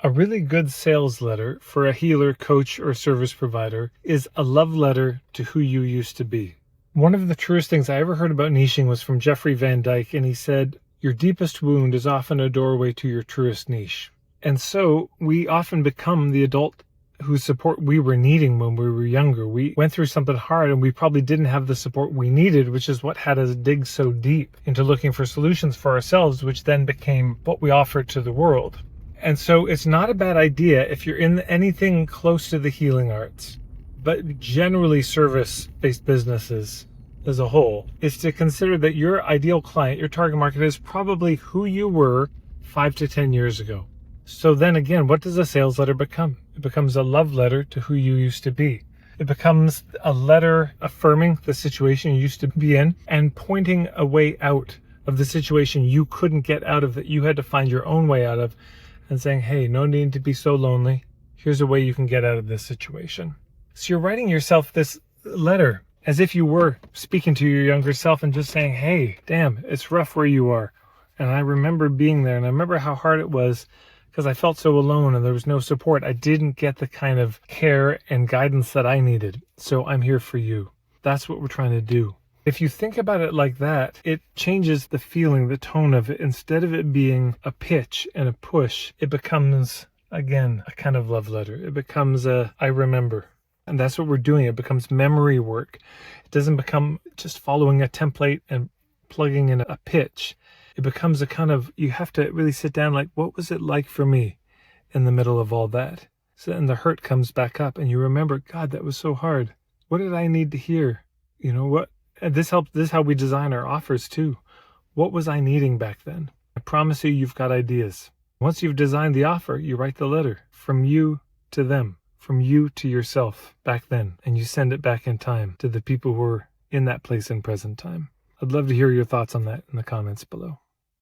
A really good sales letter for a healer, coach, or service provider is a love letter to who you used to be. One of the truest things I ever heard about niching was from Jeffrey Van Dyke, and he said, "Your deepest wound is often a doorway to your truest niche." And so we often become the adult whose support we were needing when we were younger. We went through something hard and we probably didn't have the support we needed, which is what had us dig so deep into looking for solutions for ourselves, which then became what we offered to the world. And so it's not a bad idea if you're in anything close to the healing arts, but generally service-based businesses as a whole, is to consider that your ideal client, your target market, is probably who you were 5 to 10 years ago. So then again, what does a sales letter become? It becomes a love letter to who you used to be. It becomes a letter affirming the situation you used to be in and pointing a way out of the situation you couldn't get out of, that you had to find your own way out of, and saying, hey, no need to be so lonely. Here's a way you can get out of this situation. So you're writing yourself this letter as if you were speaking to your younger self and just saying, hey, damn, it's rough where you are. And I remember being there, and I remember how hard it was because I felt so alone and there was no support. I didn't get the kind of care and guidance that I needed. So I'm here for you. That's what we're trying to do. If you think about it like that, it changes the feeling, the tone of it. Instead of it being a pitch and a push, it becomes, again, a kind of love letter. It becomes a I remember. And that's what we're doing. It becomes memory work. It doesn't become just following a template and plugging in a pitch. It becomes a kind of, you have to really sit down, like, what was it like for me in the middle of all that? So, and the hurt comes back up and you remember, God, that was so hard. What did I need to hear? You know what? And this helps. This is how we design our offers too. What was I needing back then? I promise you've got ideas. Once you've designed the offer, you write the letter from you to them, from you to yourself back then, and you send it back in time to the people who are in that place in present time. I'd love to hear your thoughts on that in the comments below.